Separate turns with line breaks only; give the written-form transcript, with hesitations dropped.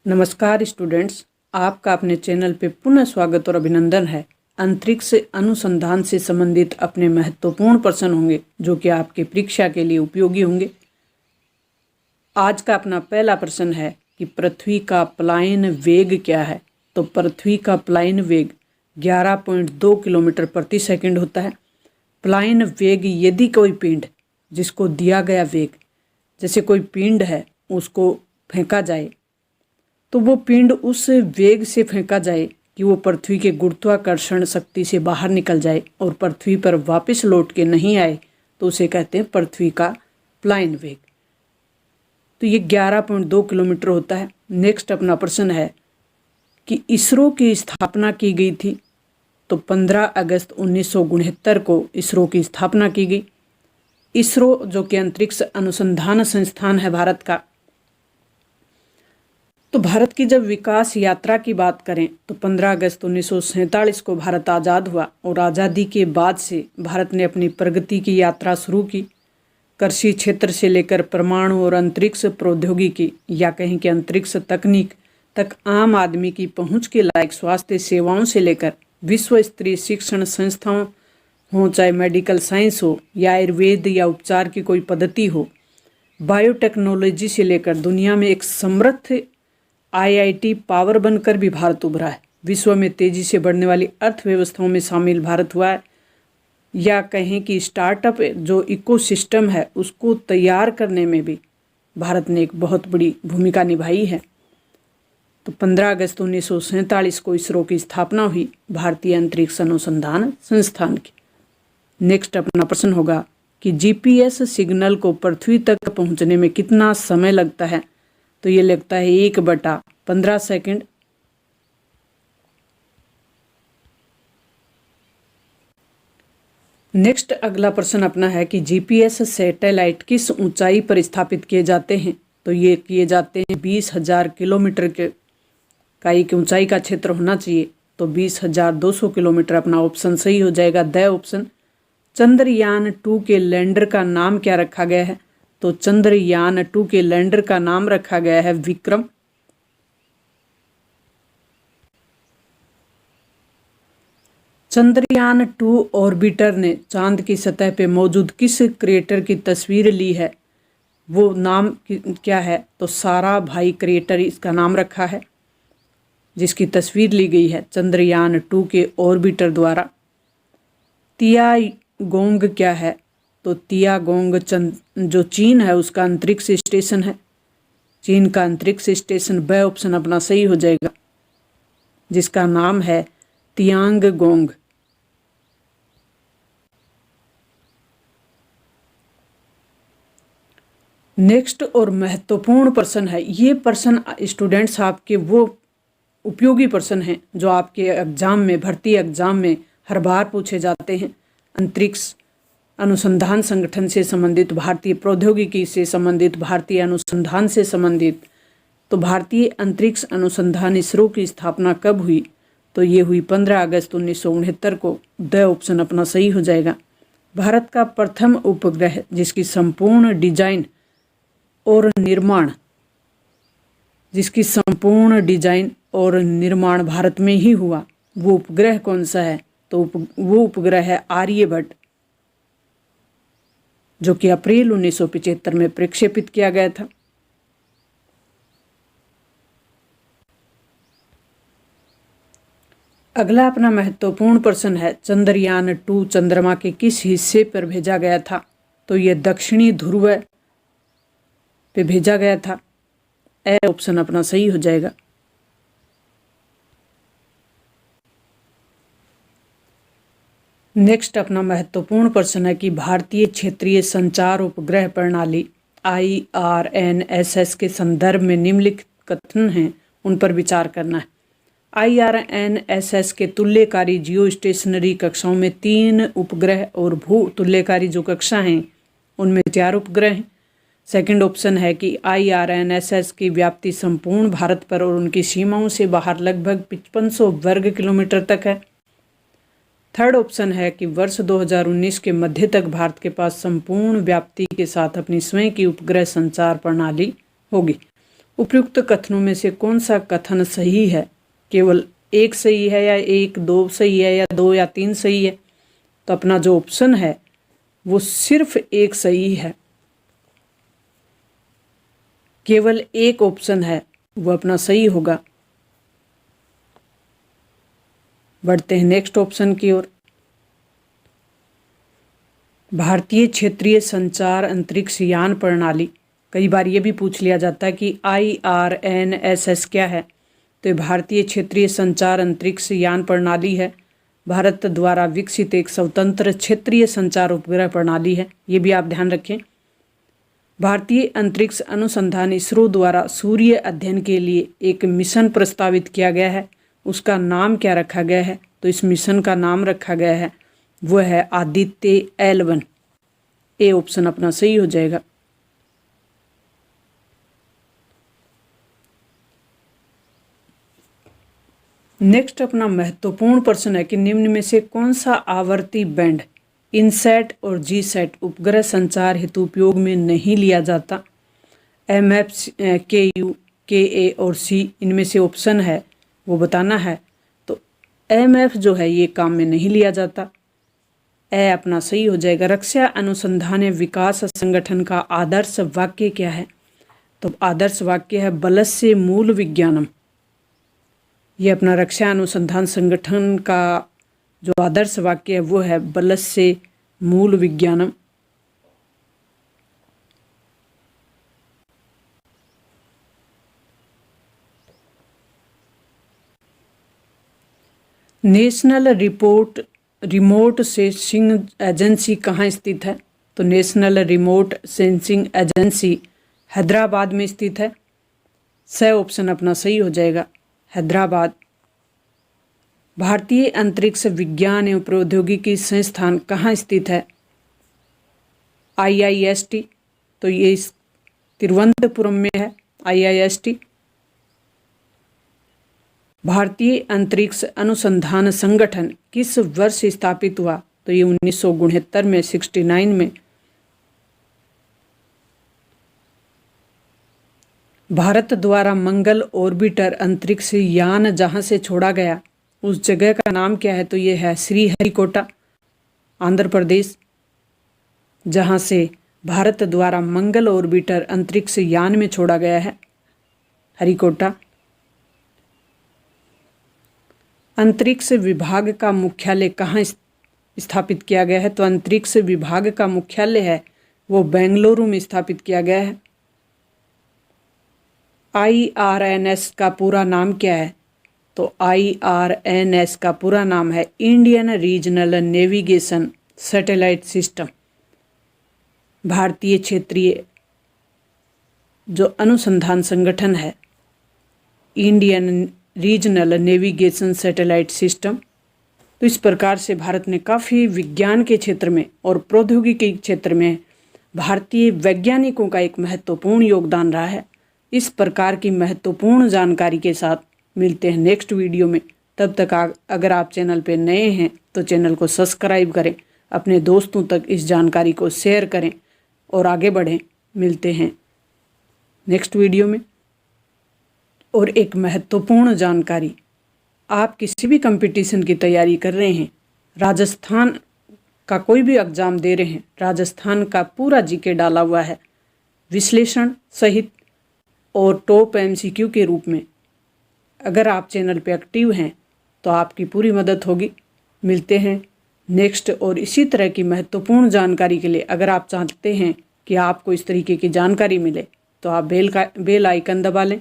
नमस्कार स्टूडेंट्स, आपका अपने चैनल पे पुनः स्वागत और अभिनंदन है। अंतरिक्ष अनुसंधान से संबंधित अपने महत्वपूर्ण प्रश्न होंगे जो कि आपके परीक्षा के लिए उपयोगी होंगे। आज का अपना पहला प्रश्न है कि पृथ्वी का पलायन वेग क्या है। तो पृथ्वी का पलायन वेग 11.2 किलोमीटर प्रति सेकंड होता है। पलायन वेग यदि कोई पिंड जिसको दिया गया वेग, जैसे कोई पिंड है उसको फेंका जाए तो वो पिंड उस वेग से फेंका जाए कि वो पृथ्वी के गुरुत्वाकर्षण शक्ति से बाहर निकल जाए और पृथ्वी पर वापस लौट के नहीं आए तो उसे कहते हैं पृथ्वी का पलायन वेग। तो ये 11.2 किलोमीटर होता है। नेक्स्ट अपना प्रश्न है कि इसरो की स्थापना की गई थी। तो 15 अगस्त 1969 को इसरो की स्थापना की गई। इसरो जो कि अंतरिक्ष अनुसंधान संस्थान है भारत का। तो भारत की जब विकास यात्रा की बात करें तो 15 अगस्त 1947 को भारत आज़ाद हुआ और आज़ादी के बाद से भारत ने अपनी प्रगति की यात्रा शुरू की। कृषि क्षेत्र से लेकर परमाणु और अंतरिक्ष प्रौद्योगिकी या कहीं कि अंतरिक्ष तकनीक तक आम आदमी की पहुंच के लायक स्वास्थ्य सेवाओं से लेकर विश्व स्तरीय शिक्षण संस्थाओं हों, चाहे मेडिकल साइंस हो या आयुर्वेद या उपचार की कोई पद्धति हो, बायोटेक्नोलॉजी से लेकर दुनिया में एक समृद्ध IIT पावर बनकर भी भारत उभरा है। विश्व में तेजी से बढ़ने वाली अर्थव्यवस्थाओं में शामिल भारत हुआ है, या कहें कि स्टार्टअप जो इकोसिस्टम है उसको तैयार करने में भी भारत ने एक बहुत बड़ी भूमिका निभाई है। तो 15 अगस्त 1947 को इसरो की स्थापना हुई, भारतीय अंतरिक्ष अनुसंधान संस्थान की। नेक्स्ट अपना प्रश्न होगा कि GPS सिग्नल को पृथ्वी तक पहुंचने में कितना समय लगता है। तो ये लगता है 1/15 सेकंड। नेक्स्ट अगला प्रश्न अपना है कि GPS सैटेलाइट किस ऊंचाई पर स्थापित किए जाते हैं। तो ये किए जाते हैं 20,000 किलोमीटर के का एक ऊंचाई का क्षेत्र होना चाहिए। तो 20,200 किलोमीटर अपना ऑप्शन सही हो जाएगा, द ऑप्शन। चंद्रयान 2 के लैंडर का नाम क्या रखा गया है। तो चंद्रयान 2 के लैंडर का नाम रखा गया है विक्रम। चंद्रयान 2 ऑर्बिटर ने चांद की सतह पे मौजूद किस क्रिएटर की तस्वीर ली है, वो नाम क्या है। तो सारा भाई क्रिएटर इसका नाम रखा है, जिसकी तस्वीर ली गई है चंद्रयान 2 के ऑर्बिटर द्वारा। तियागोंग क्या है। तो तियागोंग जो चीन है उसका अंतरिक्ष स्टेशन है। चीन का अंतरिक्ष स्टेशन ब ऑप्शन अपना सही हो जाएगा, जिसका नाम है तियांगगोंग। नेक्स्ट और महत्वपूर्ण प्रश्न है, ये प्रश्न स्टूडेंट्स आपके वो उपयोगी प्रश्न हैं जो आपके एग्जाम में, भर्ती एग्जाम में हर बार पूछे जाते हैं। अंतरिक्ष अनुसंधान संगठन से संबंधित, भारतीय प्रौद्योगिकी से संबंधित, भारतीय अनुसंधान से संबंधित। तो भारतीय अंतरिक्ष अनुसंधान इसरो की स्थापना कब हुई। तो ये हुई 15 अगस्त 1969 को, द ऑप्शन अपना सही हो जाएगा। भारत का प्रथम उपग्रह जिसकी संपूर्ण डिजाइन और निर्माण भारत में ही हुआ, वो उपग्रह कौन सा है। तो वो उपग्रह है आर्यभट्ट, जो कि अप्रैल 1975 में प्रक्षेपित किया गया था। अगला अपना महत्वपूर्ण प्रश्न है, चंद्रयान 2 चंद्रमा के किस हिस्से पर भेजा गया था। तो यह दक्षिणी ध्रुव पे भेजा गया था, ए ऑप्शन अपना सही हो जाएगा। नेक्स्ट अपना महत्वपूर्ण प्रश्न है कि भारतीय क्षेत्रीय संचार उपग्रह प्रणाली IRNSS के संदर्भ में निम्नलिखित कथन हैं, उन पर विचार करना है। IRNSS के तुल्यकारी जियो स्टेशनरी कक्षाओं में 3 उपग्रह और भू तुल्यकारी जो कक्षा हैं उनमें 4 उपग्रह हैं। सेकंड ऑप्शन है कि IRNSS की व्याप्ति संपूर्ण भारत पर और उनकी सीमाओं से बाहर लगभग 5500 वर्ग किलोमीटर तक है। थर्ड ऑप्शन है कि वर्ष 2019 के मध्य तक भारत के पास संपूर्ण व्याप्ति के साथ अपनी स्वयं की उपग्रह संचार प्रणाली होगी। उपयुक्त कथनों में से कौन सा कथन सही है? केवल एक सही है या एक दो सही है या दो या तीन सही है? तो अपना जो ऑप्शन है वो सिर्फ एक सही है, केवल एक ऑप्शन है वो अपना सही होगा। बढ़ते हैं नेक्स्ट ऑप्शन की ओर। भारतीय क्षेत्रीय संचार अंतरिक्ष यान प्रणाली, कई बार ये भी पूछ लिया जाता है कि IRNSS क्या है? तो ये भारतीय क्षेत्रीय संचार अंतरिक्ष यान प्रणाली है। भारत द्वारा विकसित एक स्वतंत्र क्षेत्रीय संचार उपग्रह प्रणाली है, ये भी आप ध्यान रखें। भारतीय अंतरिक्ष अनुसंधान इसरो द्वारा सूर्य अध्ययन के लिए एक मिशन प्रस्तावित किया गया है, उसका नाम क्या रखा गया है? तो इस मिशन का नाम रखा गया है वो है आदित्य L1। ए ऑप्शन अपना सही हो जाएगा। नेक्स्ट अपना महत्वपूर्ण प्रश्न है कि निम्न में से कौन सा आवर्ती बैंड इनसैट और जीसैट उपग्रह संचार हेतु उपयोग में नहीं लिया जाता? MF, KU, KA और C इनमें से ऑप्शन है वो बताना है। तो MF जो है ये काम में नहीं लिया जाता, ए अपना सही हो जाएगा। रक्षा अनुसंधान एवं विकास संगठन का आदर्श वाक्य क्या है? तो आदर्श वाक्य है बलस्य मूल विज्ञानम। ये अपना रक्षा अनुसंधान संगठन का जो आदर्श वाक्य है वो है बलस्य मूल विज्ञानम। नेशनल रिमोट सेंसिंग एजेंसी कहाँ स्थित है? तो national remote sensing agency Hyderabad में स्थित है। स ऑप्शन अपना सही हो जाएगा, हैदराबाद। भारतीय अंतरिक्ष विज्ञान एवं प्रौद्योगिकी संस्थान कहाँ स्थित है? IIST, तो ये तिरुवनंतपुरम में है IIST। भारतीय अंतरिक्ष अनुसंधान संगठन किस वर्ष स्थापित हुआ? तो ये 1969 में 69 में। भारत द्वारा मंगल ऑर्बिटर अंतरिक्ष यान जहां से छोड़ा गया उस जगह का नाम क्या है? तो ये है श्रीहरिकोटा, आंध्र प्रदेश, जहां से भारत द्वारा मंगल ऑर्बिटर अंतरिक्ष यान में छोड़ा गया है, हरिकोटा। अंतरिक्ष विभाग का मुख्यालय कहाँ स्थापित किया गया है? तो अंतरिक्ष विभाग का मुख्यालय है वो बेंगलुरु में स्थापित किया गया है। IRNS का पूरा नाम क्या है? तो IRNS का पूरा नाम है Indian regional navigation satellite system. भारतीय क्षेत्रीय जो अनुसंधान संगठन है Indian regional navigation satellite system. तो इस प्रकार से भारत ने काफ़ी विज्ञान के क्षेत्र में और प्रौद्योगिकी के क्षेत्र में भारतीय वैज्ञानिकों का एक महत्वपूर्ण योगदान रहा है। इस प्रकार की महत्वपूर्ण जानकारी के साथ मिलते हैं नेक्स्ट वीडियो में। तब तक अगर आप चैनल पर नए हैं तो चैनल को सब्सक्राइब करें, अपने दोस्तों तक इस जानकारी को शेयर करें और आगे बढ़ें। मिलते हैं नेक्स्ट वीडियो में। और एक महत्वपूर्ण जानकारी, आप किसी भी कंपटीशन की तैयारी कर रहे हैं, राजस्थान का कोई भी एग्ज़ाम दे रहे हैं, राजस्थान का पूरा जीके डाला हुआ है विश्लेषण सहित और टॉप MCQ के रूप में। अगर आप चैनल पे एक्टिव हैं तो आपकी पूरी मदद होगी। मिलते हैं नेक्स्ट और इसी तरह की महत्वपूर्ण जानकारी के लिए। अगर आप चाहते हैं कि आपको इस तरीके की जानकारी मिले तो आप बेल आइकन दबा लें